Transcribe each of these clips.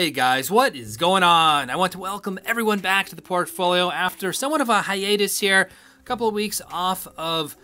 Hey guys, what is going on? I want to welcome everyone back to the portfolio after somewhat of a hiatus here. A couple of weeks off of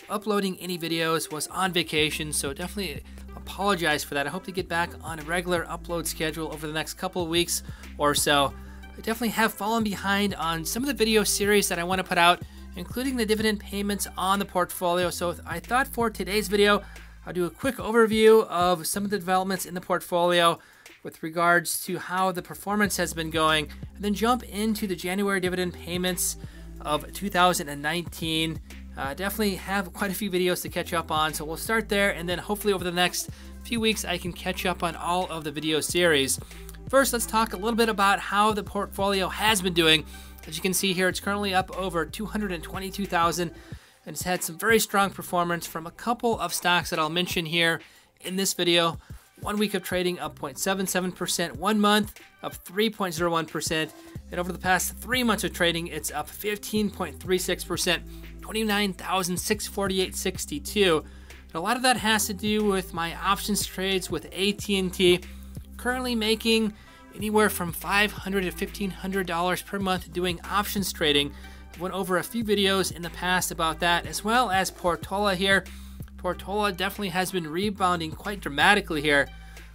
uploading any videos, was on vacation, so definitely apologize for that. I hope to get back on a regular upload schedule over the next couple of weeks or so. I definitely have fallen behind on some of the video series that I want to put out, including the dividend payments on the portfolio. So I thought for today's video, I'll do a quick overview of some of the developments in the portfolio with regards to how the performance has been going, and then jump into the January dividend payments of 2019. Definitely have quite a few videos to catch up on, so we'll start there, and then hopefully over the next few weeks I can catch up on all of the video series. First, let's talk a little bit about how the portfolio has been doing. As you can see here, it's currently up over 222,000, and it's had some very strong performance from a couple of stocks that I'll mention here in this video. 1 week of trading up 0.77%, 1 month up 3.01%, and over the past 3 months of trading, it's up 15.36%, 29,648.62. And a lot of that has to do with my options trades with AT&T, currently making anywhere from $500 to $1,500 per month doing options trading. I went over a few videos in the past about that, as well as Portola here. Portola definitely has been rebounding quite dramatically here.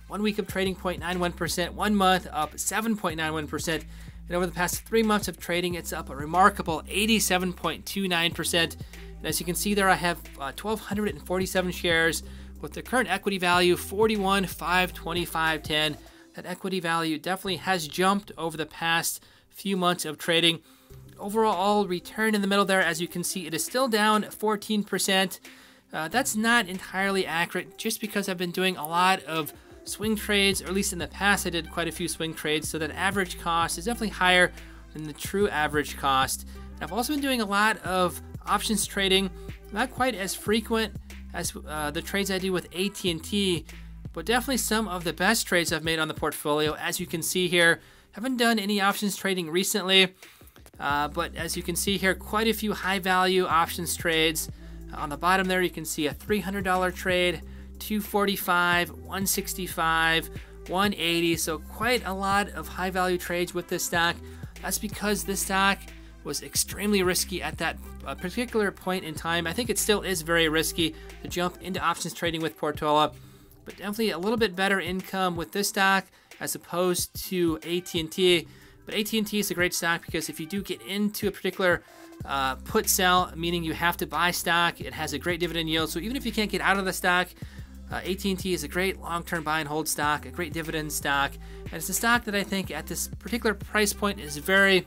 1 week of trading 0.91%, 1 month up 7.91%, and over the past 3 months of trading, it's up a remarkable 87.29%. And as you can see there, I have 1,247 shares with the current equity value 41,525.10. That equity value definitely has jumped over the past few months of trading. Overall return in the middle there, as you can see, it is still down 14%. That's not entirely accurate, just because I've been doing a lot of swing trades, or at least in the past I did quite a few swing trades, so that average cost is definitely higher than the true average cost. And I've also been doing a lot of options trading, not quite as frequent as the trades I do with AT&T, but definitely some of the best trades I've made on the portfolio. As you can see here, haven't done any options trading recently, but as you can see here, quite a few high value options trades. On the bottom there, you can see a $300 trade, $245, $165, $180. So quite a lot of high value trades with this stock. That's because this stock was extremely risky at that particular point in time. I think it still is very risky to jump into options trading with Portola, but definitely a little bit better income with this stock as opposed to AT&T. But AT&T is a great stock because if you do get into a particular put sell, meaning you have to buy stock, it has a great dividend yield. So even if you can't get out of the stock, AT&T is a great long-term buy and hold stock, a great dividend stock, and it's a stock that I think at this particular price point is very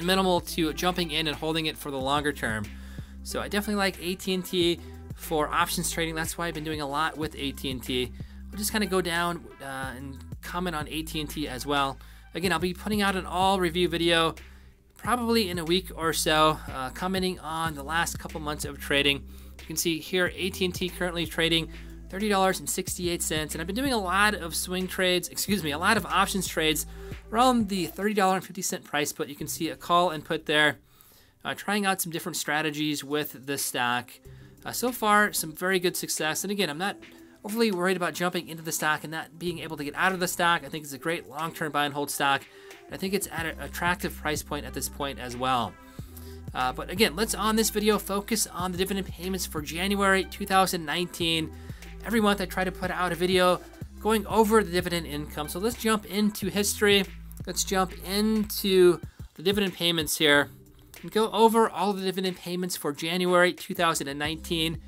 minimal to jumping in and holding it for the longer term. So I definitely like AT&T for options trading. That's why I've been doing a lot with AT&T. We'll just kind of go down and comment on AT&T as well. Again, I'll be putting out an all review video probably in a week or so, commenting on the last couple months of trading. You can see here AT&T currently trading $30.68, and I've been doing a lot of swing trades, a lot of options trades around the $30.50 price, but you can see a call and put there, trying out some different strategies with this stock. So far, some very good success, and again, I'm not overly worried about jumping into the stock and not being able to get out of the stock. I think it's a great long-term buy and hold stock. I think it's at an attractive price point at this point as well. But again, let's on this video focus on the dividend payments for January 2019. Every month I try to put out a video going over the dividend income. So let's jump into history. Let's jump into the dividend payments here and go over all of the dividend payments for January 2019.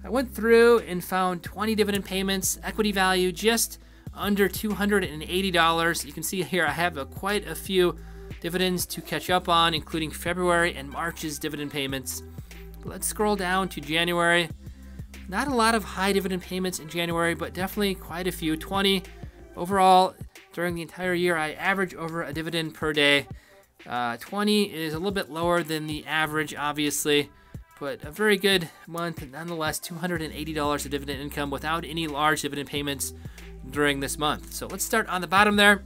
I went through and found 20 dividend payments, equity value just under $280. You can see here I have quite a few dividends to catch up on, including February and March's dividend payments. Let's scroll down to January. Not a lot of high dividend payments in January, but definitely quite a few, 20. Overall, during the entire year, I average over a dividend per day. 20 is a little bit lower than the average, obviously, but a very good month nonetheless. $280 of dividend income without any large dividend payments during this month. So let's start on the bottom there.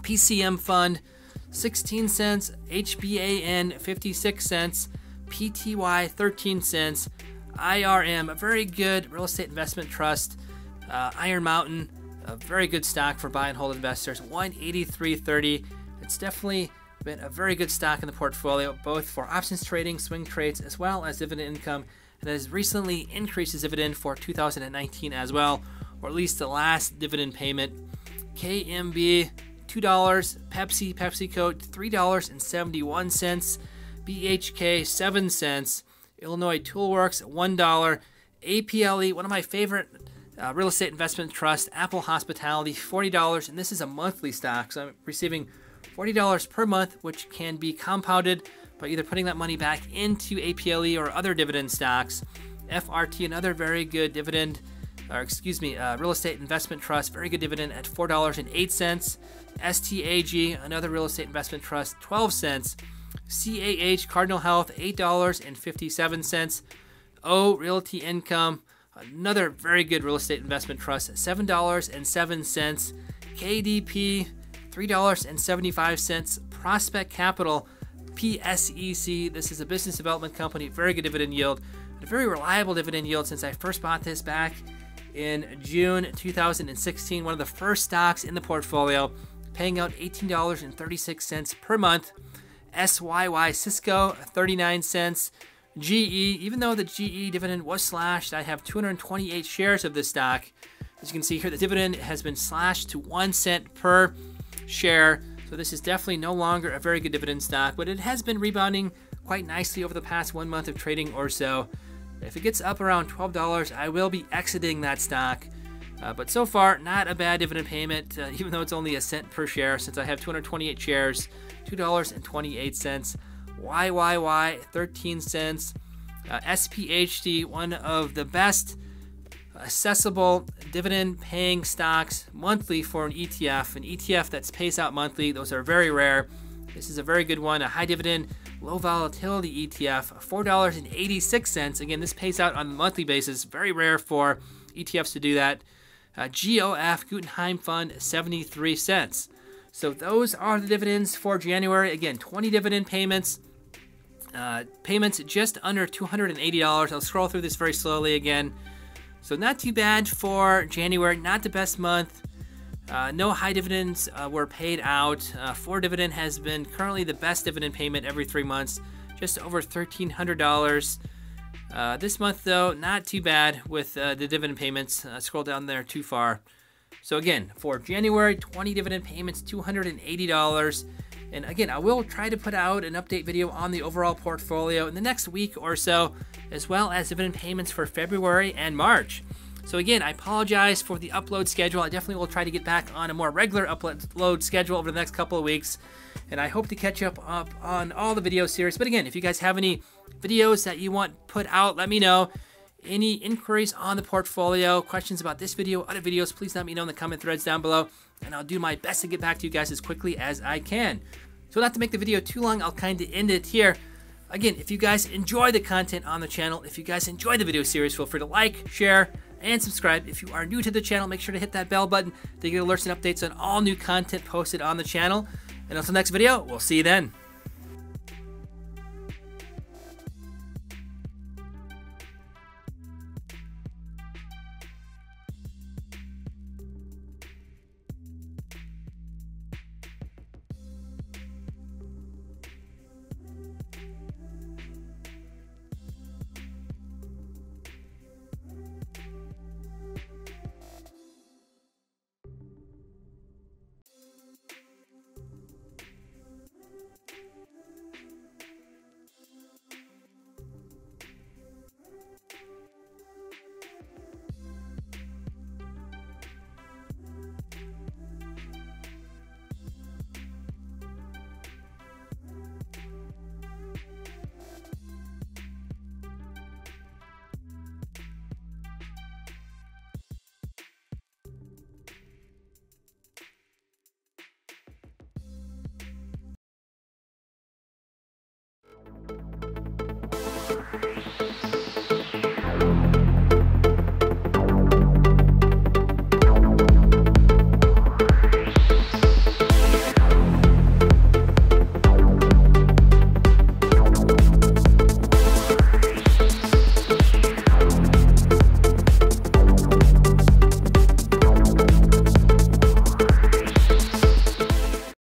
PCM fund 16 cents, HBAN 56 cents, PTY 13 cents, IRM, a very good real estate investment trust, Iron Mountain a very good stock for buy and hold investors, 183.30. It's definitely been a very good stock in the portfolio, both for options trading, swing trades, as well as dividend income. And has recently increased its dividend for 2019 as well, or at least the last dividend payment. KMB, $2. PepsiCo, $3.71. BHK, 7 cents. Illinois Toolworks, $1. APLE, one of my favorite real estate investment trusts, Apple Hospitality, $40. And this is a monthly stock, so I'm receiving $40 per month, which can be compounded by either putting that money back into APLE or other dividend stocks. FRT, another very good dividend, real estate investment trust, very good dividend at $4.08. STAG, another real estate investment trust, 12 cents. CAH, Cardinal Health, $8.57. O Realty Income, another very good real estate investment trust, $7.07. KDP, $3.75. Prospect Capital, PSEC, this is a business development company, very good dividend yield, a very reliable dividend yield since I first bought this back in June 2016, one of the first stocks in the portfolio, paying out $18.36 per month. SYY Cisco, 39 cents. GE, even though the GE dividend was slashed, I have 228 shares of this stock. As you can see here, the dividend has been slashed to 1 cent per share. So this is definitely no longer a very good dividend stock, but it has been rebounding quite nicely over the past 1 month of trading or so. If it gets up around $12, I will be exiting that stock. But so far, not a bad dividend payment, even though it's only a cent per share since I have 228 shares, $2.28. YYY, 13 cents. SPHD, one of the best accessible dividend paying stocks monthly for an ETF that pays out monthly. Those are very rare. This is a very good one, a high dividend, low volatility ETF, $4.86. Again, this pays out on a monthly basis. Very rare for ETFs to do that. GOF, Guggenheim Fund, 73 cents. So those are the dividends for January. Again, 20 dividend payments. Payments just under $280. I'll scroll through this very slowly again. So not too bad for January, not the best month. No high dividends were paid out. 4 dividend has been currently the best dividend payment every 3 months, just over $1,300. This month, though, not too bad with the dividend payments. Scroll down there too far. So again, for January, 20 dividend payments, $280. And again, I will try to put out an update video on the overall portfolio in the next week or so, as well as dividend payments for February and March. So again, I apologize for the upload schedule. I definitely will try to get back on a more regular upload schedule over the next couple of weeks. And I hope to catch up on all the video series. But again, if you guys have any videos that you want put out, let me know. Any inquiries on the portfolio, questions about this video, other videos, please let me know in the comment threads down below. And I'll do my best to get back to you guys as quickly as I can. So not to make the video too long, I'll kind of end it here. Again, if you guys enjoy the content on the channel, if you guys enjoy the video series, feel free to like, share, and subscribe. If you are new to the channel, make sure to hit that bell button to get alerts and updates on all new content posted on the channel. And until next video, we'll see you then.